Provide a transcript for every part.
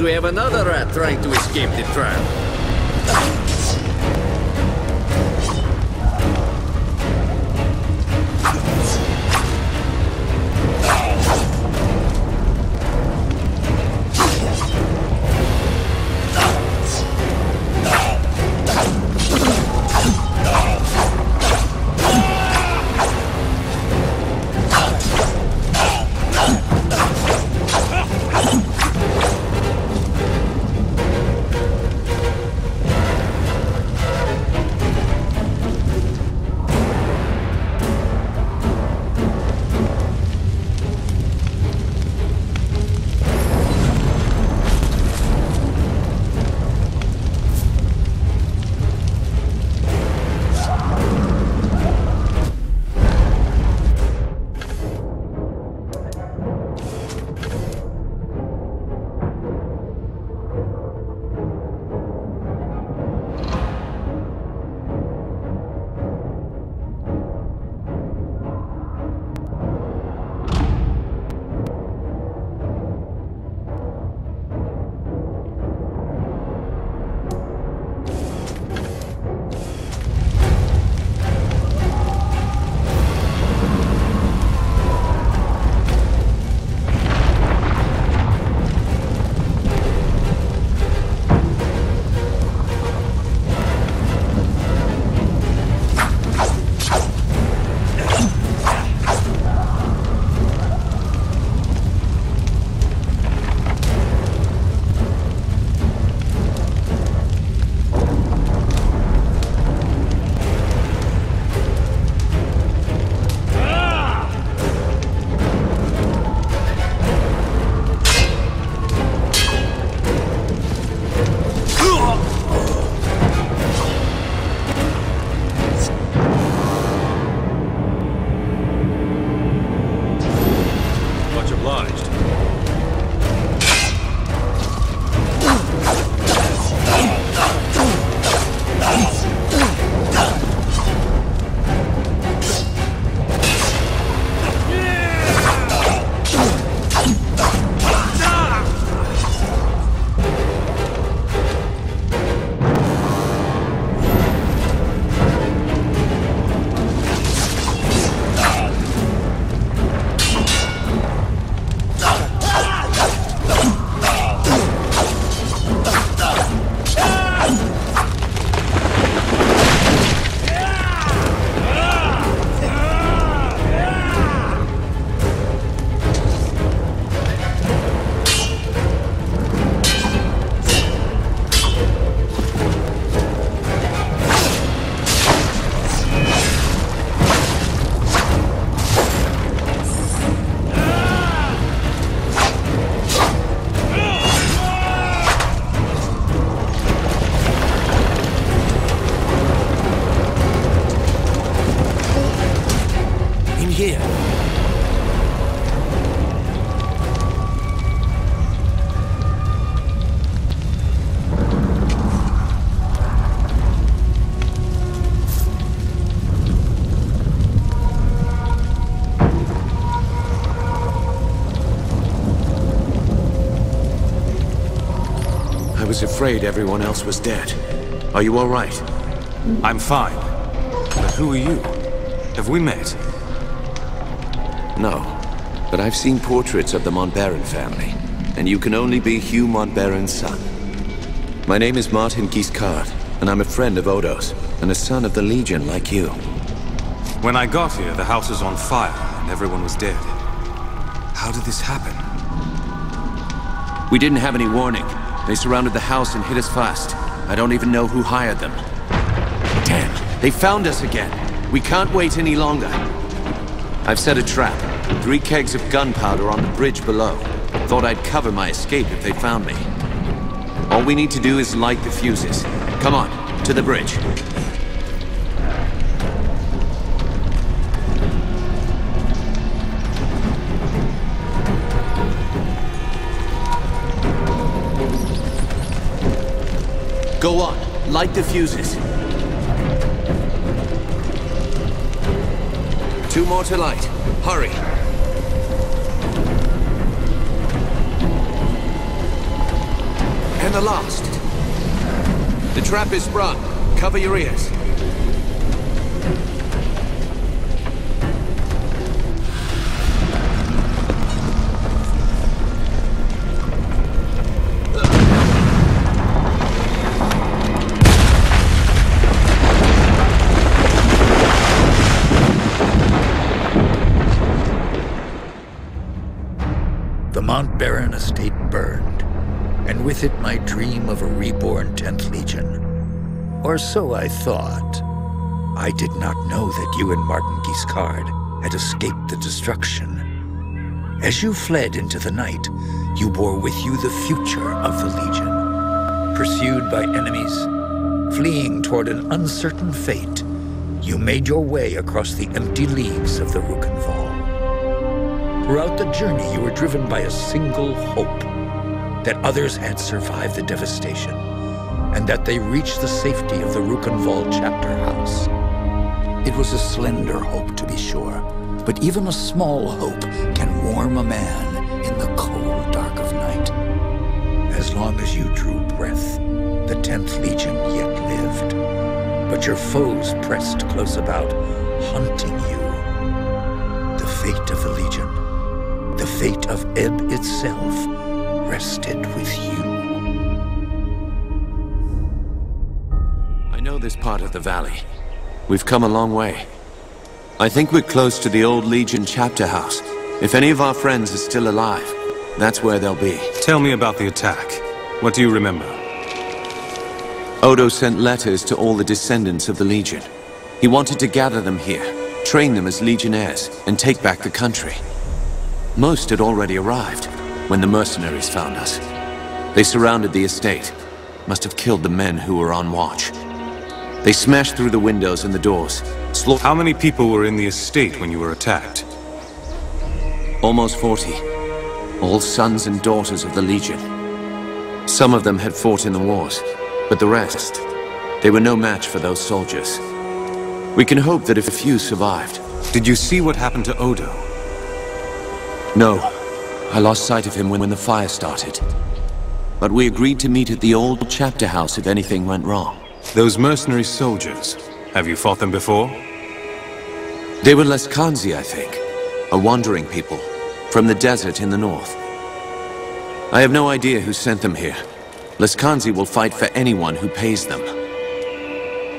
we have another rat trying to escape the trap. I was afraid everyone else was dead. Are you all right? I'm fine. But who are you? Have we met? No. But I've seen portraits of the Montbaron family. And you can only be Hugh Montbaron's son. My name is Martin Guiscard, and I'm a friend of Odo's, and a son of the Legion like you. When I got here, the house was on fire, and everyone was dead. How did this happen? We didn't have any warning. They surrounded the house and hit us fast. I don't even know who hired them. Damn, they found us again. We can't wait any longer. I've set a trap. 3 kegs of gunpowder on the bridge below. Thought I'd cover my escape if they found me. All we need to do is light the fuses. Come on, to the bridge. Go on, light the fuses. 2 more to light. Hurry. And the last. The trap is sprung. Cover your ears. The Mount Baron estate burned, and with it my dream of a reborn 10th Legion. Or so I thought. I did not know that you and Martin Guiscard had escaped the destruction. As you fled into the night, you bore with you the future of the Legion. Pursued by enemies, fleeing toward an uncertain fate, you made your way across the empty leagues of the Rukenval. Throughout the journey, you were driven by a single hope, that others had survived the devastation, and that they reached the safety of the Rukenval chapter house. It was a slender hope, to be sure, but even a small hope can warm a man in the cold dark of night. As long as you drew breath, the 10th Legion yet lived, but your foes pressed close about, hunting you. The fate of the Legion, the fate of Ebb itself, rested with you. I know this part of the valley. We've come a long way. I think we're close to the old Legion chapter house. If any of our friends are still alive, that's where they'll be. Tell me about the attack. What do you remember? Odo sent letters to all the descendants of the Legion. He wanted to gather them here, train them as Legionnaires, and take back the country. Most had already arrived when the mercenaries found us. They surrounded the estate. Must have killed the men who were on watch. They smashed through the windows and the doors. How many people were in the estate when you were attacked? Almost 40. All sons and daughters of the Legion. Some of them had fought in the wars, but the rest, they were no match for those soldiers. We can hope that if a few survived. Did you see what happened to Odo? No. I lost sight of him when the fire started. But we agreed to meet at the old chapter house if anything went wrong. Those mercenary soldiers, have you fought them before? They were Leskanzi, I think. A wandering people, from the desert in the north. I have no idea who sent them here. Leskanzi will fight for anyone who pays them.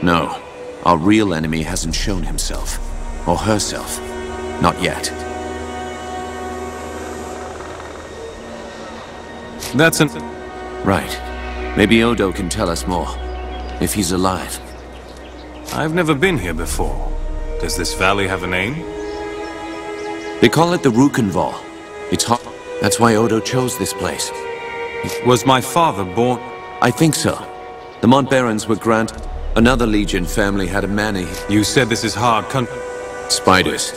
No, our real enemy hasn't shown himself. Or herself. Not yet. That's an... Right. Maybe Odo can tell us more. If he's alive. I've never been here before. Does this valley have a name? They call it the Rukenval. It's hot. That's why Odo chose this place. Was my father born? I think so. The Montbarons were Another Legion family had a manor. You said this is hard country. Spiders.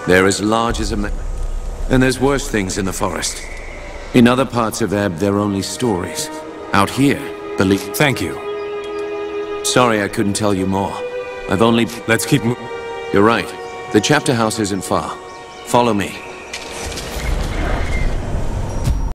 They're as large as a man. And there's worse things in the forest. In other parts of Ebb, they're only stories. Out here, Thank you. Sorry I couldn't tell you more. I've only... Let's keep moving. You're right. The chapter house isn't far. Follow me.